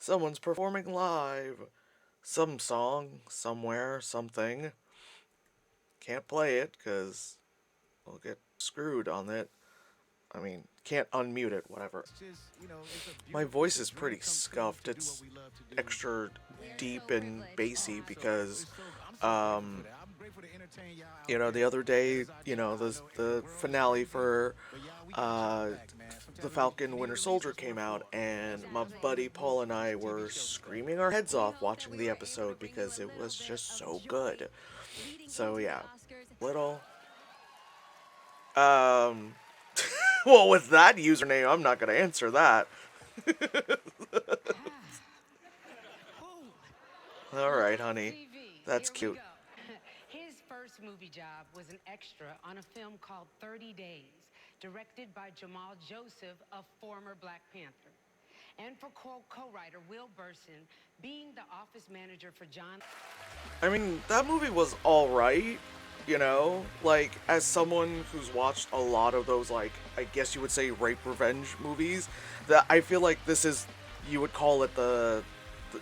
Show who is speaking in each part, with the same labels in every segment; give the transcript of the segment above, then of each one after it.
Speaker 1: Someone's performing live. Some song, somewhere, something. Can't play it because we'll get screwed on it. I mean, can't unmute it, whatever. My voice is pretty scuffed. It's extra deep and bassy because, um, the other day, the finale for uh, the Falcon Winter Soldier came out, and my buddy Paul and I were screaming our heads off watching the episode because it was just so good. So yeah, little. Um, well, with that username, I'm not gonna answer that. All right, honey, that's cute.
Speaker 2: His first movie job was an extra on a film called 30 Days, directed by Jamal Joseph, a former Black Panther. And for co-writer Will Burson, being the office manager for John.
Speaker 1: I mean, that movie was alright, like, as someone who's watched a lot of those, like, I guess you would say rape revenge movies, that I feel like this is, you would call it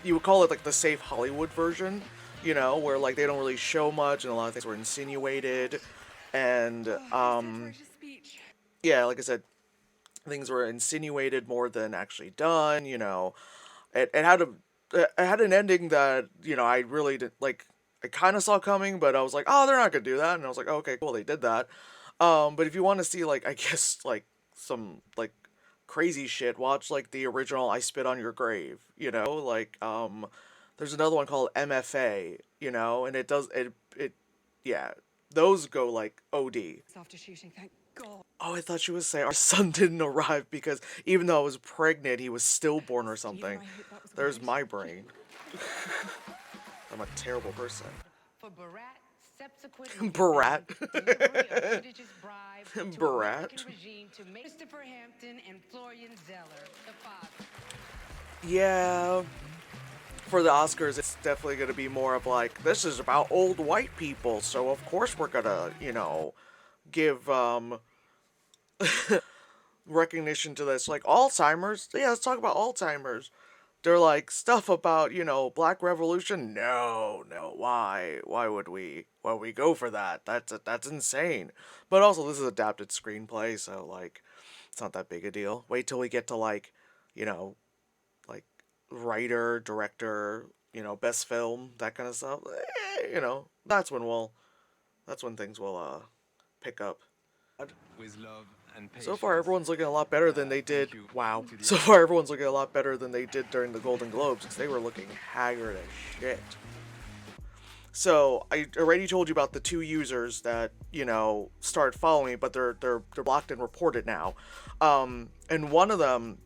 Speaker 1: you would call it, like, the safe Hollywood version, where, like, they don't really show much, and a lot of things were insinuated, and, yeah, like I said, things were insinuated more than actually done, it had a it had an ending that I really did like. I kind of saw coming, but I was like, oh, they're not gonna do that, and I was like, oh, okay, cool, they did that. But if you want to see like, I guess like some like crazy shit, watch like the original "I Spit on Your Grave." Like there's another one called MFA. And yeah, those go like OD.
Speaker 3: After shooting, thank God.
Speaker 1: Oh, I thought she was saying our son didn't arrive because even though I was pregnant, he was stillborn or
Speaker 3: Stephen,
Speaker 1: something.
Speaker 3: I hope that was
Speaker 1: There's
Speaker 3: right.
Speaker 1: my brain. I'm a terrible person.
Speaker 2: For Barat,
Speaker 1: Barat.
Speaker 2: delivery of prodigious bribe to
Speaker 1: Barat.
Speaker 2: American regime to make Christopher Hampton and Florian Zeller the father.
Speaker 1: Yeah. For the Oscars, it's definitely going to be more of like, this is about old white people, so of course we're going to, give recognition to this. Like Alzheimer's. Yeah, let's talk about Alzheimer's. They're like stuff about, Black Revolution. No, no, why? Why would we go for that? That's insane. But also this is adapted screenplay, so like it's not that big a deal. Wait till we get to like, you know, like writer, director, best film, that kind of stuff. That's when things will pick up.
Speaker 4: With love and
Speaker 1: So
Speaker 4: patience.
Speaker 1: far, everyone's looking a lot better than they did.
Speaker 4: Thank you
Speaker 1: Wow.
Speaker 4: to the
Speaker 1: So far, everyone's looking a lot better than they did during the Golden Globes because they were looking haggard as shit. So I already told you about the two users that started following me, but they're blocked and reported now. And one of them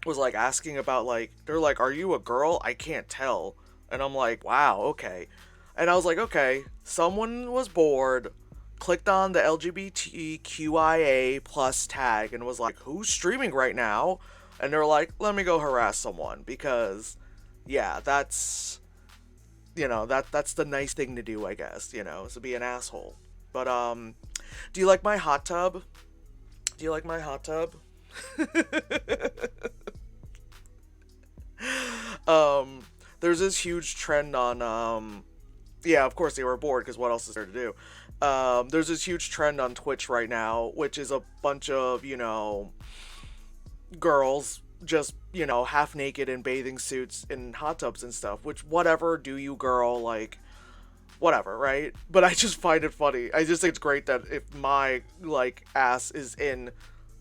Speaker 1: was like asking about like they're like, "Are you a girl? I can't tell." And I'm like, "Wow, okay." And I was like, "Okay, someone was bored, clicked on the LGBTQIA plus tag and was like, who's streaming right now?" And they're like, "Let me go harass someone because, yeah, that's the nice thing to do, I guess, is to be an asshole." But do you like my hot tub? Do you like my hot tub? um, there's this huge trend on yeah, of course they were bored because what else is there to do? There's this huge trend on Twitch right now, which is a bunch of, girls just, half naked in bathing suits in hot tubs and stuff, which, whatever, do you, girl, like, whatever, right? But I just find it funny. I just think it's great that if my, like, ass is in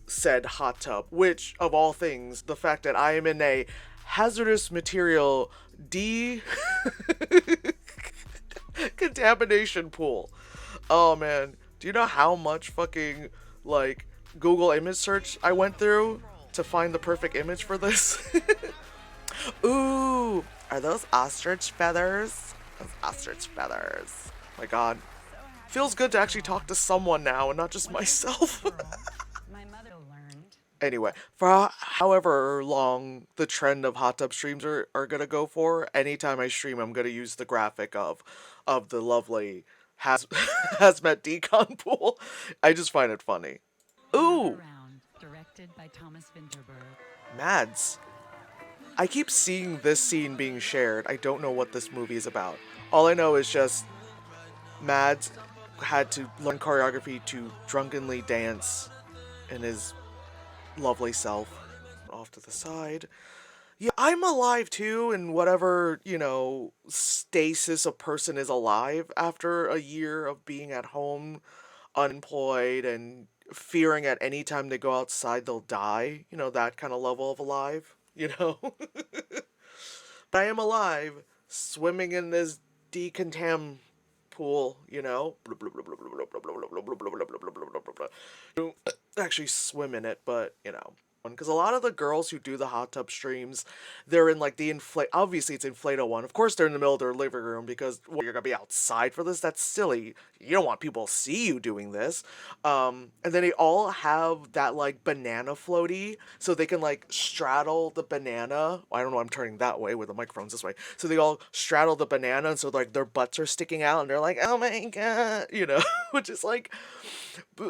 Speaker 1: said hot tub, which, of all things, the fact that I am in a hazardous material contamination pool. Oh man, do you know how much fucking like Google image search I went through to find the perfect image for this? Ooh, are those ostrich feathers? Those ostrich feathers. My god. Feels good to actually talk to someone now and not just myself.
Speaker 2: My mother learned.
Speaker 1: Anyway, for however long the trend of hot tub streams are gonna go for, anytime I stream, I'm gonna use the graphic of the lovely hazmat decon pool. I just find it funny. Ooh,
Speaker 3: Around, directed by Thomas Vinterberg.
Speaker 1: Mads. I keep seeing this scene being shared. I don't know what this movie is about. All I know is just Mads had to learn choreography to drunkenly dance in his lovely self. Off to the side. Yeah, I'm alive too, in whatever, stasis a person is alive after a year of being at home, unemployed, and fearing at any time they go outside they'll die. That kind of level of alive. But I am alive, swimming in this decontam pool. Actually swim in it, but. Because a lot of the girls who do the hot tub streams, they're in like the inflate. Obviously, it's Inflato one. Of course, they're in the middle of their living room because you're gonna be outside for this. That's silly. You don't want people to see you doing this. And then they all have that like banana floaty, so they can like straddle the banana. I don't know. I'm turning that way with the microphone's this way, so they all straddle the banana, and so like their butts are sticking out, and they're like, "Oh my god," which is like.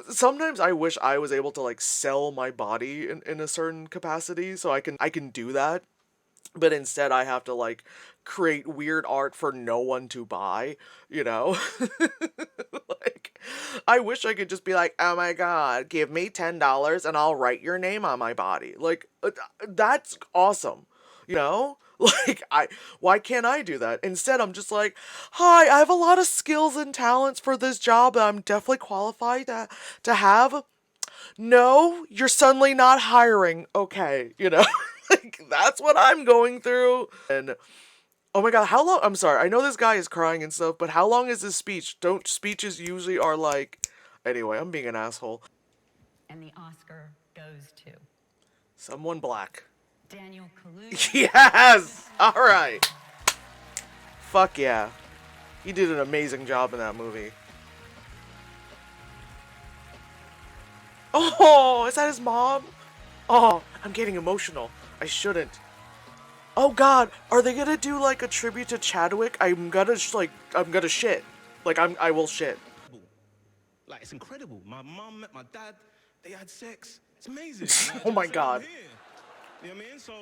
Speaker 1: Sometimes I wish I was able to like sell my body in a certain capacity so I can do that, but instead I have to like create weird art for no one to buy. Like I wish I could just be like, "Oh my god, give me $10 and I'll write your name on my body." Like that's awesome. You know? Like why can't I do that? Instead I'm just like, "Hi, I have a lot of skills and talents for this job that I'm definitely qualified to have." "No, you're suddenly not hiring." Okay. Like that's what I'm going through. And oh my god, how long? I'm sorry. I know this guy is crying and stuff, but how long is his speech? Don't speeches usually are like Anyway, I'm being an asshole.
Speaker 3: And the Oscar goes to
Speaker 1: Someone black.
Speaker 3: Daniel Kaluuya.
Speaker 1: Yes! Alright. Fuck yeah. He did an amazing job in that movie. Oh, is that his mom? Oh, I'm getting emotional. I shouldn't. Oh god, are they gonna do like a tribute to Chadwick? I'm gonna shit. Like I will shit.
Speaker 5: Like, it's incredible. My mom met my dad. They had sex. It's amazing. Like,
Speaker 1: Oh my
Speaker 5: I'm
Speaker 1: god.
Speaker 5: here. You know what I mean? So,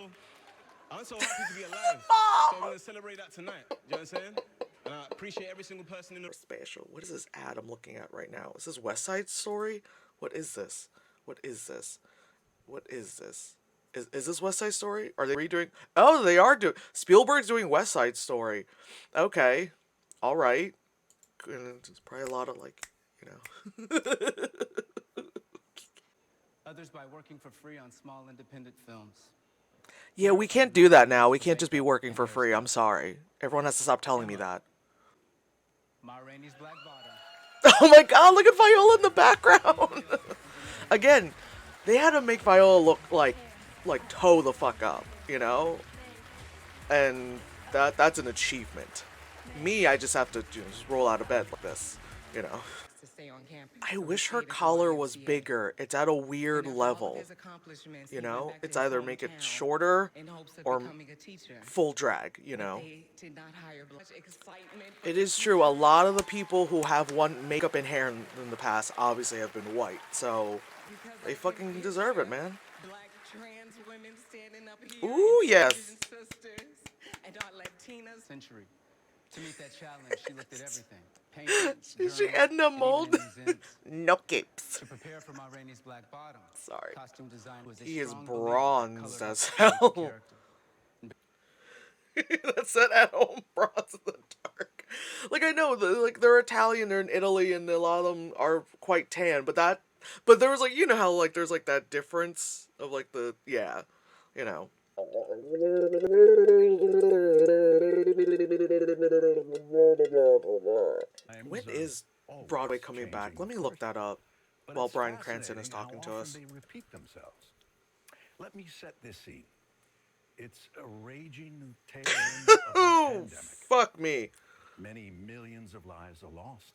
Speaker 5: I'm so happy to be alive. So, I'm going to celebrate that tonight. You know what I'm saying? And I appreciate every single person in the...
Speaker 1: Special. What is this ad I'm looking at right now? Is this West Side Story? What is this? What is this? What is this? Is this West Side Story? Are they redoing? Oh, they are doing... Spielberg's doing West Side Story. Okay. Alright. There's probably a lot of,
Speaker 4: Others by working for free on small independent films.
Speaker 1: Yeah, we can't do that now. We can't just be working for free. I'm sorry. Everyone has to stop telling me that.
Speaker 4: Ma Rainey's Black Bottom.
Speaker 1: Oh my god, look at Viola in the background! Again, they had to make Viola look like toe the fuck up. And that's an achievement. Me, I just have to just roll out of bed like this. I wish her collar was bigger. It's at a weird level. It's either make it shorter or full drag. It is true. A lot of the people who have one makeup and hair in the past obviously have been white. So they fucking deserve it, man. Ooh, yes.
Speaker 4: Century. To meet that challenge, she looked at everything. Paintings,
Speaker 1: Is she
Speaker 4: journals,
Speaker 1: Edna
Speaker 4: and
Speaker 1: Mold?
Speaker 4: even museums.
Speaker 1: No capes.
Speaker 4: To prepare for Ma Rainey's Black Bottom.
Speaker 1: Sorry.
Speaker 4: Costume design was a
Speaker 1: He is
Speaker 4: strong believer that
Speaker 1: bronzed
Speaker 4: color
Speaker 1: as
Speaker 4: helps shape
Speaker 1: hell.
Speaker 4: character.
Speaker 1: That's it at home, bronze in the dark. Like I know, they're Italian, they're in Italy, and a lot of them are quite tan. But there was how there's that difference of yeah. When is Broadway coming back? Let me look that up while Bryan Cranston is talking to us.
Speaker 6: They repeat themselves. Let me set this scene. It's a raging tail end of a
Speaker 1: Oh,
Speaker 6: pandemic.
Speaker 1: fuck me.
Speaker 6: Many millions of lives are lost.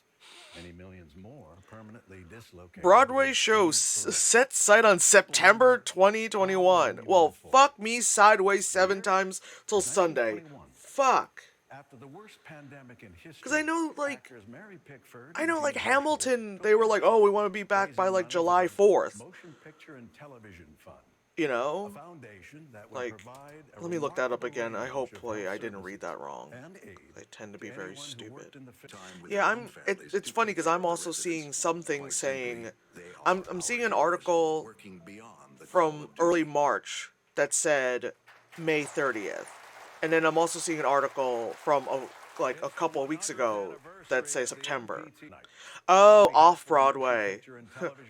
Speaker 6: Many millions more permanently dislocated.
Speaker 1: Broadway show set sight on September 2021. Well, fuck me sideways 7 times till Sunday. Fuck.
Speaker 6: After the worst pandemic in history.
Speaker 1: Because I know,
Speaker 6: actors Mary Pickford
Speaker 1: I know,
Speaker 6: and Tina
Speaker 1: Hamilton,
Speaker 6: Burkhardt
Speaker 1: they were like, oh, we want to be back by,
Speaker 6: raising money
Speaker 1: July
Speaker 6: for the
Speaker 1: 4th.
Speaker 6: Motion Picture and Television Fund.
Speaker 1: You
Speaker 6: A
Speaker 1: know?
Speaker 6: foundation that would
Speaker 1: Like,
Speaker 6: provide a
Speaker 1: let me look that up
Speaker 6: remarkable
Speaker 1: again. I
Speaker 6: range
Speaker 1: hopefully
Speaker 6: of
Speaker 1: I didn't
Speaker 6: health
Speaker 1: read that wrong.
Speaker 6: services and aid
Speaker 1: They tend to be
Speaker 6: to
Speaker 1: very
Speaker 6: anyone who worked
Speaker 1: stupid.
Speaker 6: in the
Speaker 1: Yeah, it's funny because I'm also seeing something saying I'm seeing an article from early March that said May 30th. And then I'm also seeing an article from like a couple of weeks ago that say September. Oh, off Broadway.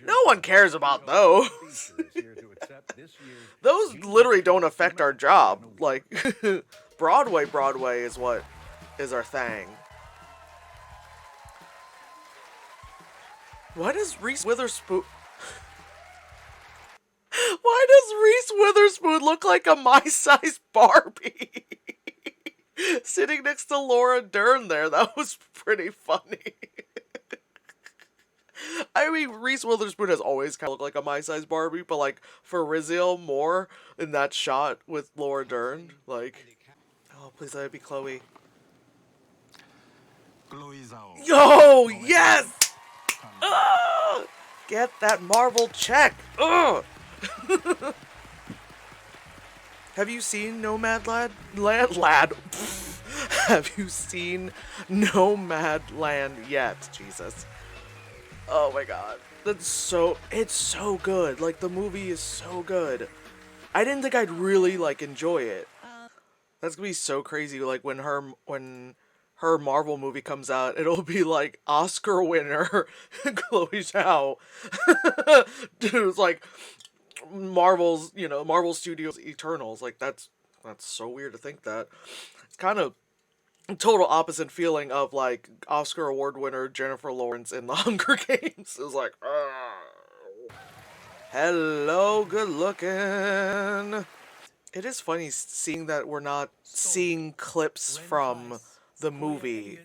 Speaker 1: No one cares about those. Those literally don't affect our job. Like Broadway is what is our thing. Why does Reese Witherspoon Why does Reese Witherspoon look like a my-sized Barbie? Sitting next to Laura Dern there. That was pretty funny. I mean, Reese Witherspoon has always kind of looked like a my-sized Barbie, but like for Rizzo more in that shot with Laura Dern, like, oh, please let it be Chloe. Yo, yes! Ugh! Get that Marvel check. Ugh! Have you seen Nomadland? Lad? Have you seen Nomadland yet? Jesus. Oh my god. It's so good. Like, the movie is so good. I didn't think I'd really, like, enjoy it. That's gonna be so crazy, like, when her Marvel movie comes out, it'll be like Oscar winner Chloe Zhao. Dude, it's like Marvel Studios Eternals. Like, that's so weird to think that. It's kind of total opposite feeling of like Oscar award winner Jennifer Lawrence in The Hunger Games. It was like, hello, good looking. It is funny seeing that we're not seeing clips from the movie.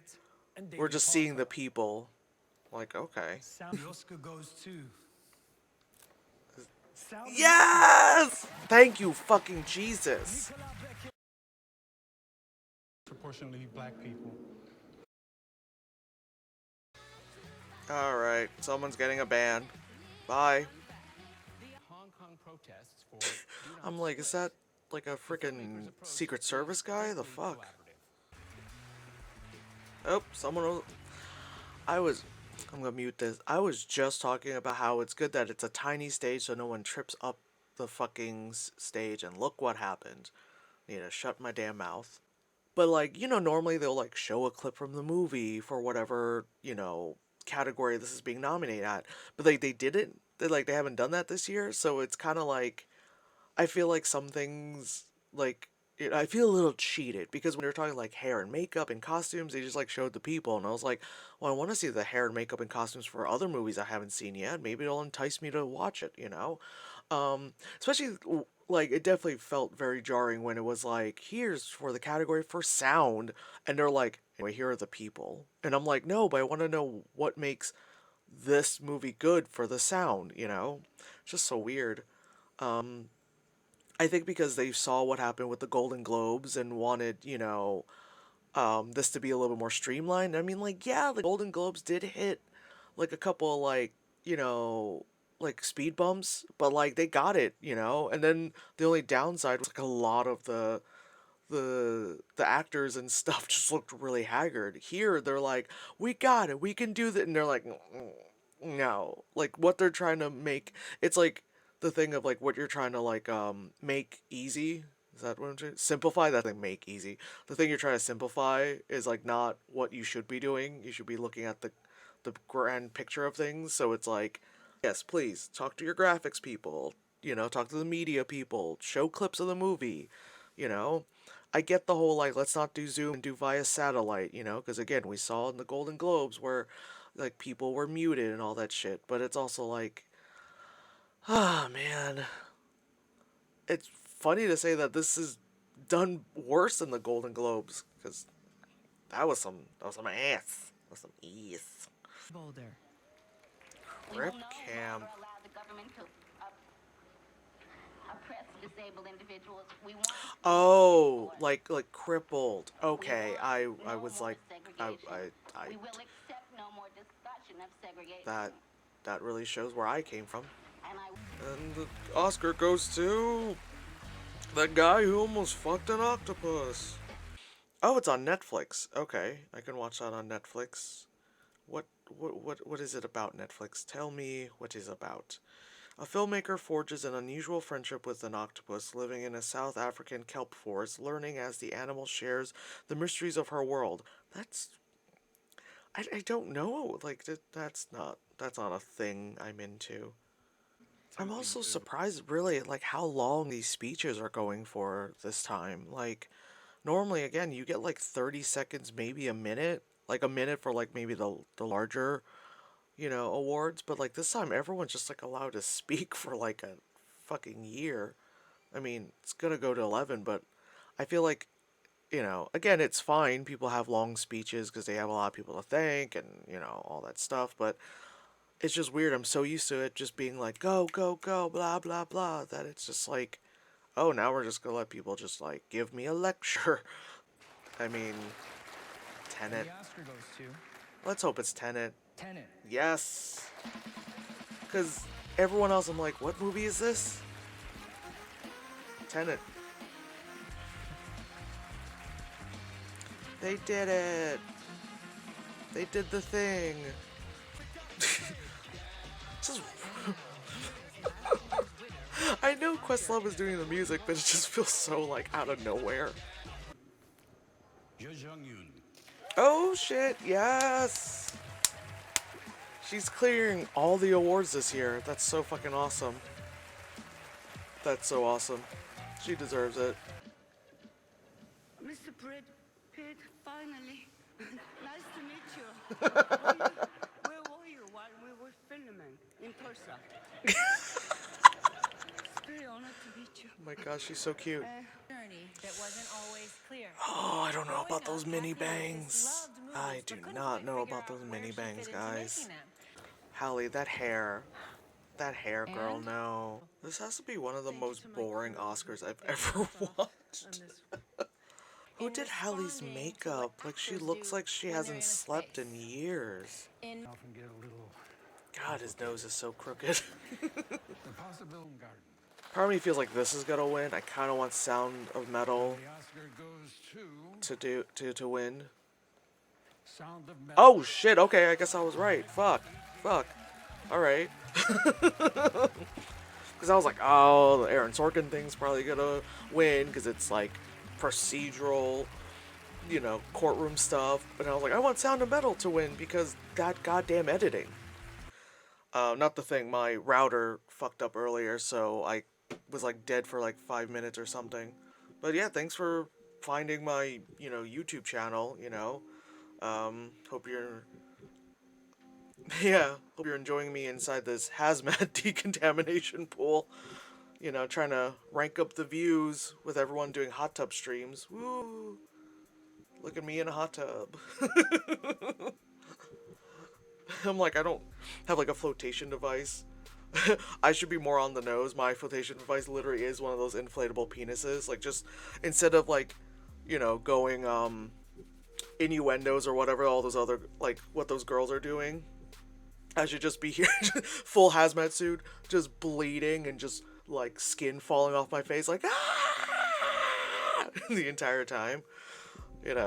Speaker 1: We're just seeing the people. Like, okay.
Speaker 7: The Oscar goes to
Speaker 1: Yes! Thank you, fucking Jesus.
Speaker 5: Proportionally black people.
Speaker 1: Alright, someone's getting a ban. Bye.
Speaker 4: Hong Kong protests for
Speaker 1: I'm like, is that like a freaking Secret Service guy? The fuck? Oh, I'm gonna mute this. I was just talking about how it's good that it's a tiny stage so no one trips up the fucking stage, and look what happened. Need to shut my damn mouth. But like, normally they'll like show a clip from the movie for whatever, category this is being nominated at. But like they didn't. They haven't done that this year, so it's kind of like I feel like some things like I feel a little cheated because when they were talking like hair and makeup and costumes, they just like showed the people, and I was like, well, I want to see the hair and makeup and costumes for other movies I haven't seen yet. Maybe it'll entice me to watch it, Especially like it definitely felt very jarring when it was like, here's for the category for sound, and they're like, anyway, here are the people, and I'm like, no, but I want to know what makes this movie good for the sound, It's just so weird. I think because they saw what happened with the Golden Globes and wanted, this to be a little bit more streamlined. I mean, like, yeah, the Golden Globes did hit, like, a couple of, like, like, speed bumps, but, like, they got it, And then the only downside was, like, a lot of the actors and stuff just looked really haggard. Here, they're like, we got it, we can do that, and they're like, no. Like, what they're trying to make, it's like, the thing of like what you're trying to like make easy, is that what I'm trying to simplify? That thing, make easy, the thing you're trying to simplify is like not what you should be doing. You should be looking at the grand picture of things. So it's like, yes, please talk to your graphics people, talk to the media people, show clips of the movie. I get the whole like, let's not do Zoom and do via satellite, because again, we saw in the Golden Globes where like people were muted and all that shit, but it's also like, ah, man. It's funny to say that this is done worse than the Golden Globes, because that was some ass. That was some ass.
Speaker 3: Boulder.
Speaker 1: Rip Camp.
Speaker 8: Allow the government to oppress disabled individuals. We want
Speaker 1: Oh, like crippled. Okay, I was like, I
Speaker 8: we will accept no more discussion of segregation.
Speaker 1: that really shows where I came from.
Speaker 8: And I
Speaker 1: And the Oscar goes to that guy who almost fucked an octopus. Oh, it's on Netflix. Okay, I can watch that on Netflix. What is it about, Netflix? Tell me what it's about. A filmmaker forges an unusual friendship with an octopus living in a South African kelp forest, learning as the animal shares the mysteries of her world. That's I don't know. Like that's not a thing I'm into. I'm also surprised really at like how long these speeches are going for this time. Like normally again you get like 30 seconds, maybe a minute. Like a minute for like maybe the larger, awards, but like this time everyone's just like allowed to speak for like a fucking year. I mean, it's gonna go to 11, but I feel like, again, it's fine. People have long speeches because they have a lot of people to thank and, all that stuff, but it's just weird. I'm so used to it just being like, go, go, go, blah, blah, blah, that it's just like, oh, now we're just gonna let people just like give me a lecture. I mean,
Speaker 4: And
Speaker 1: Tenet.
Speaker 4: the Oscar goes to
Speaker 1: Let's hope it's Tenet.
Speaker 4: Tenet.
Speaker 1: Yes. Because everyone else, I'm like, what movie is this? Tenet. They did it. They did the thing. Just. I know Questlove is doing the music, but it just feels so like out of nowhere.
Speaker 6: Jo Jung-yoon.
Speaker 1: Oh shit, yes! She's clearing all the awards this year. That's so fucking awesome. That's so awesome. She deserves it.
Speaker 7: Mr. Pitt, finally. Nice to meet you. Where were you while we were filming in person? It's very honored to meet you.
Speaker 1: Oh my gosh, she's so cute.
Speaker 3: Journey that wasn't always clear.
Speaker 1: Oh, I don't know about those
Speaker 3: Growing up,
Speaker 1: mini
Speaker 3: Kathy Ellis
Speaker 1: bangs.
Speaker 3: loved movies,
Speaker 1: I
Speaker 3: but
Speaker 1: do
Speaker 3: couldn't
Speaker 1: not
Speaker 3: quite
Speaker 1: know
Speaker 3: figure
Speaker 1: about those
Speaker 3: out where
Speaker 1: mini
Speaker 3: she
Speaker 1: bangs,
Speaker 3: fit into
Speaker 1: guys.
Speaker 3: making them.
Speaker 1: Hallie, that hair. That hair, girl,
Speaker 3: And?
Speaker 1: no. This has to be one of the
Speaker 7: Thank you
Speaker 1: most
Speaker 7: to my
Speaker 1: boring
Speaker 7: crew
Speaker 1: Oscars I've
Speaker 7: who
Speaker 1: ever
Speaker 7: picked us off
Speaker 1: watched.
Speaker 7: on this.
Speaker 1: Who
Speaker 3: In
Speaker 1: did Hallie's
Speaker 3: responding to
Speaker 1: makeup?
Speaker 3: what
Speaker 1: Like, she
Speaker 3: actors
Speaker 1: looks
Speaker 3: do
Speaker 1: like she
Speaker 3: when they're
Speaker 1: hasn't
Speaker 3: in a
Speaker 1: slept in
Speaker 3: space.
Speaker 1: years.
Speaker 3: In
Speaker 6: Often get a little.
Speaker 1: God, his nose is so crooked.
Speaker 6: The Possibility Garden.
Speaker 1: Part of me feels like this is gonna win. I kind of want Sound of Metal
Speaker 6: The Oscar goes
Speaker 1: to win.
Speaker 6: Sound of Metal.
Speaker 1: Oh shit! Okay, I guess I was right. Fuck. All right. Because I was like, oh, the Aaron Sorkin thing's probably gonna win because it's like procedural, courtroom stuff. But I was like, I want Sound of Metal to win because that goddamn editing. Not the thing. My router fucked up earlier, so I was like dead for like 5 minutes or something. But yeah, thanks for finding my, YouTube channel. Hope you're. Yeah, hope you're enjoying me inside this hazmat decontamination pool. Trying to rank up the views with everyone doing hot tub streams. Woo! Look at me in a hot tub. I'm like, I don't have like a flotation device. I should be more on the nose. My flotation device literally is one of those inflatable penises. Like, just instead of like, going innuendos or whatever, all those other, like, what those girls are doing. I should just be here, full hazmat suit, just bleeding and just, like, skin falling off my face, like, ah! The entire time, And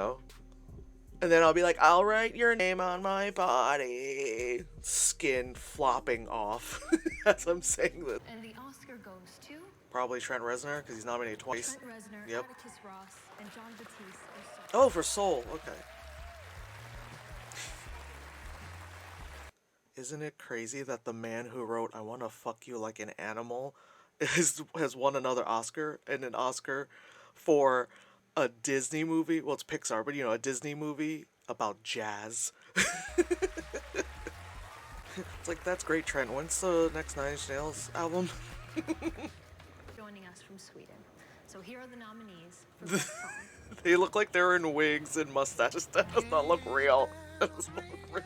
Speaker 1: then I'll be like, I'll write your name on my body. Skin flopping off as I'm saying this.
Speaker 3: and the Oscar goes to
Speaker 1: Probably Trent Reznor, because he's nominated twice.
Speaker 3: Trent Reznor,
Speaker 1: Yep.
Speaker 3: Atticus Ross, and John Batiste for Soul.
Speaker 1: Oh, for Soul, okay. Isn't it crazy that the man who wrote I Wanna Fuck You Like an Animal has won another Oscar, and an Oscar for a Disney movie? Well, it's Pixar, but a Disney movie about jazz. It's like, that's great, Trent. When's the next Nine Inch Nails album?
Speaker 3: Joining us from Sweden. So here are the nominees for Best Song.
Speaker 1: They look like they're in wigs and mustaches. That does not look real. That does not look real.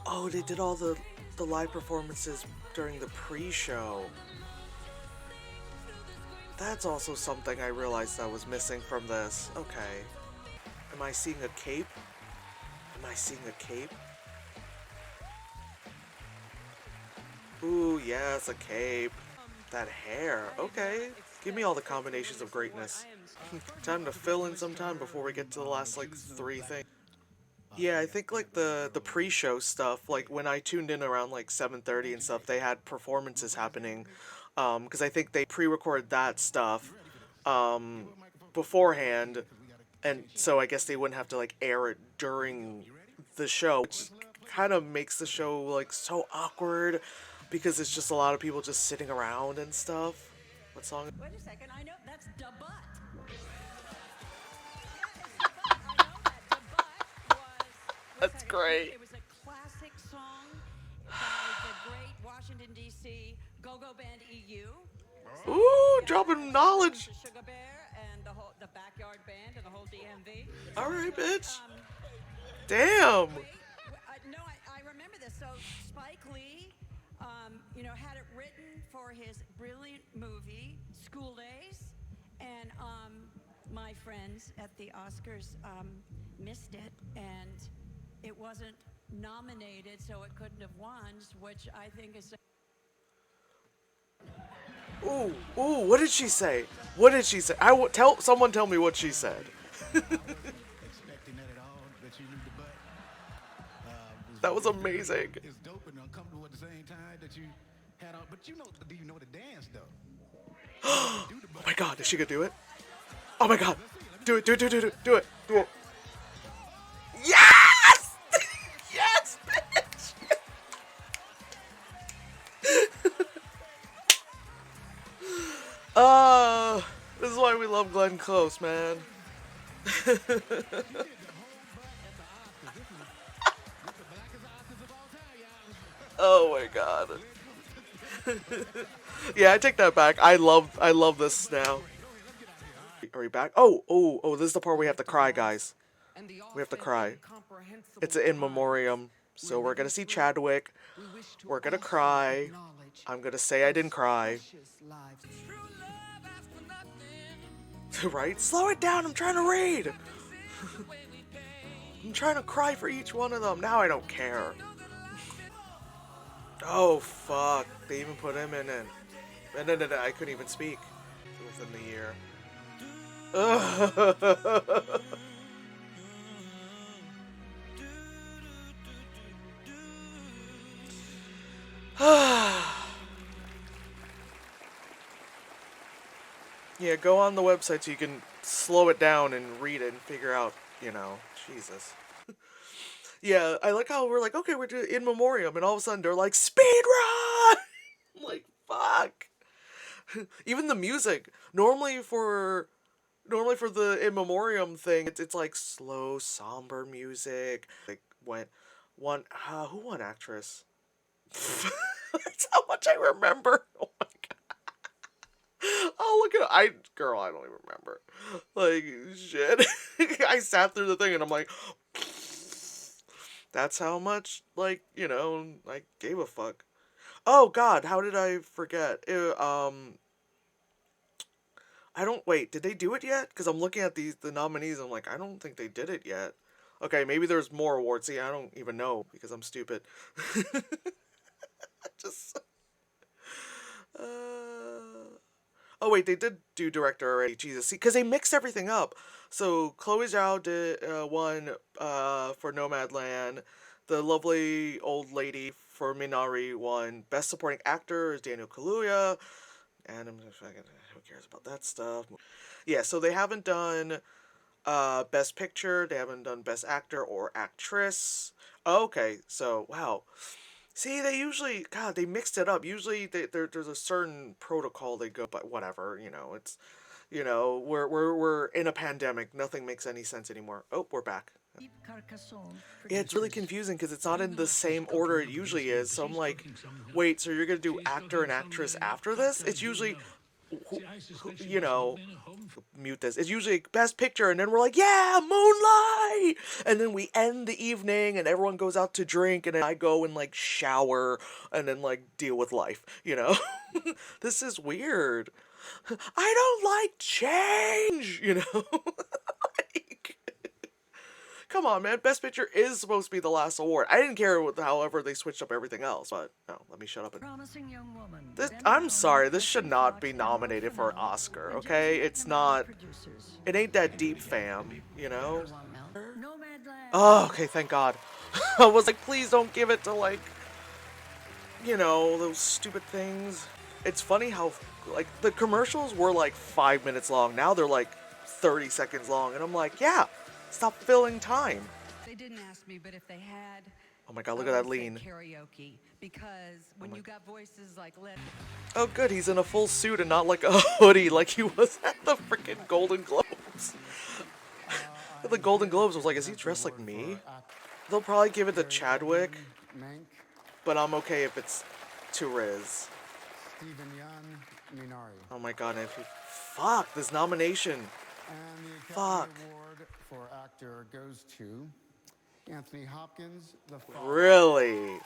Speaker 1: Oh, they did all the live performances during the pre-show. That's also something I realized I was missing from this. Okay. Am I seeing a cape? Am I seeing a cape? Ooh, yes, a cape. That hair. Okay. Give me all the combinations of greatness. Time to fill in some time before we get to the last, like, 3 things. Yeah, I think, like, the pre-show stuff, like, when I tuned in around, like, 7:30 and stuff, they had performances happening. Because I think they pre-recorded that stuff, beforehand, and so I guess they wouldn't have to, like, air it during the show, which kind of makes the show, like, so awkward, because it's just a lot of people just sitting around and stuff. What song?
Speaker 7: Wait a second, I know that's Da Butt.
Speaker 1: That's great.
Speaker 7: It was a classic song by the great Washington, D.C. go-go band EU.
Speaker 1: Ooh, dropping knowledge.
Speaker 7: The Sugar Bear and the Backyard Band and the whole DMV.
Speaker 1: Alright, bitch.
Speaker 7: Um,
Speaker 1: Damn.
Speaker 7: no, I remember this. So Spike Lee, had it written for his brilliant movie School Days, and my friends at the Oscars missed it, and it wasn't nominated, so it couldn't have won, which I think is.
Speaker 1: Ooh, what did she say? What did she say? Someone tell me what she said.
Speaker 9: Expecting that at all, that you knew the butt.
Speaker 1: That was amazing.
Speaker 9: It's dope and uncomfortable at the same time that you had on, but do you know the dance though?
Speaker 1: Oh my god, is she gonna do it? Oh my god. Do it. Yes! Yes, bitch! This is why we love Glenn Close, man. Oh my god. Yeah, I take that back. I love this now. Are we back? Oh, this is the part we have to cry, guys. We have to cry. It's an in memoriam. So we're gonna see Chadwick. We're gonna cry. I'm gonna say I didn't cry. Right? Slow it down, I'm trying to read! I'm trying to cry for each one of them. Now I don't care. Oh, fuck. They even put him in it. And then I couldn't even speak within the year. Yeah, go on the website so you can slow it down and read it and figure out, Jesus. Yeah, I like how we're like, okay, we're doing in memoriam, and all of a sudden they're like, speed run! I'm like, fuck. Even the music. Normally for the in memoriam thing, it's like slow, somber music. Like who won actress? That's how much I remember. Oh my god. Oh, look at I don't even remember. Like, shit. I sat through the thing and I'm like, that's how much, like, I gave a fuck. Oh god, how did I forget? Wait, did they do it yet? Because I'm looking at the nominees, and I'm like, I don't think they did it yet. Okay, maybe there's more awards. See, I don't even know, because I'm stupid. Just... Oh wait, they did do director already. Jesus, see, because they mixed everything up. So Chloe Zhao did won for Nomadland. The lovely old lady for Minari won. Best Supporting Actor is Daniel Kaluuya. And who cares about that stuff? Yeah, so they haven't done Best Picture. They haven't done Best Actor or Actress. Okay, so wow. See, they usually, God, they mixed it up. Usually, there's a certain protocol they go, but whatever, it's, we're in a pandemic. Nothing makes any sense anymore. Oh, we're back. Yeah, it's really confusing because it's not in the same order it usually is. So I'm like, wait, so you're gonna do actor and actress after this? It's usually, mute this. It's usually Best Picture, and then we're like, yeah, Moonlight! And then we end the evening, and everyone goes out to drink, and then I go and, like, shower, and then, like, deal with life, This is weird. I don't like change, like... come on, man. Best Picture is supposed to be the last award. I didn't care however they switched up everything else, but no, let me shut up.
Speaker 7: Promising young woman.
Speaker 1: This, I'm sorry, this should not be nominated for an Oscar, okay? It's not, it ain't that deep, fam, you know? Oh, okay, thank God. I was like, please don't give it to, like, you know, those stupid things. It's funny how, like, the commercials were like 5 minutes long. Now they're like 30 seconds long. And I'm like, yeah, stop filling time.
Speaker 7: They didn't ask me, but if they had,
Speaker 1: Oh my God, look at that lean.
Speaker 7: karaoke, because when you got voices like Led.
Speaker 1: Oh good, he's in a full suit and not like a hoodie like he was at the freaking Golden Globes. At the Golden Globes, I was like, is he dressed like me? They'll probably give it to Chadwick, but I'm okay if it's to Riz.
Speaker 4: Stephen Yeun Minari.
Speaker 1: Oh my God, if he, fuck, this nomination.
Speaker 4: And the
Speaker 1: Fuck.
Speaker 4: Academy Award for actor goes to Anthony Hopkins, The Father.
Speaker 1: Really?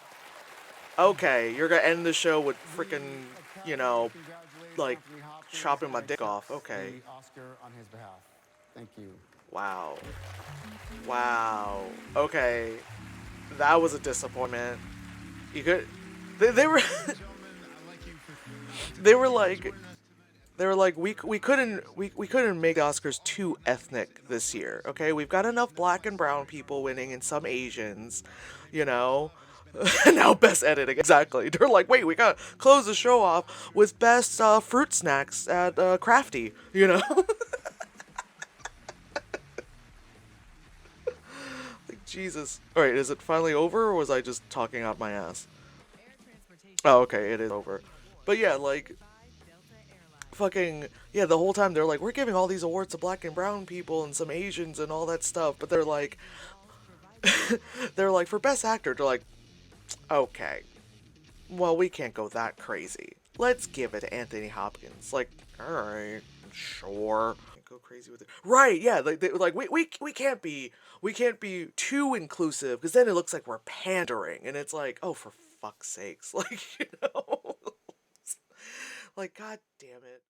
Speaker 1: Okay, you're gonna end the show with freaking, you know,
Speaker 4: Congratulates
Speaker 1: like,
Speaker 4: Anthony Hopkins
Speaker 1: chopping my
Speaker 4: and
Speaker 1: dick off.
Speaker 4: accepts
Speaker 1: Okay.
Speaker 4: the Oscar on his behalf. Thank you.
Speaker 1: Wow. Wow. Okay. That was a disappointment. You could... They were... they were like, we couldn't make Oscars too ethnic this year, okay? We've got enough black and brown people winning and some Asians, you know? Now best editing, exactly. They're like, wait, we gotta close the show off with best fruit snacks at Crafty, you know? Like, Jesus. Alright, is it finally over, or was I just talking out my ass? Oh, okay, it is over. But yeah, like, fucking, yeah, the whole time they're like, we're giving all these awards to black and brown people and some Asians and all that stuff, but they're like, they're like, for best actor, they're like, okay, well, we can't go that crazy. Let's give it to Anthony Hopkins. Like, alright, sure. Go crazy with it. Right, yeah, like we can't be too inclusive, because then it looks like we're pandering, and it's like, oh, for fuck's sakes, like, you know? Like, god damn it.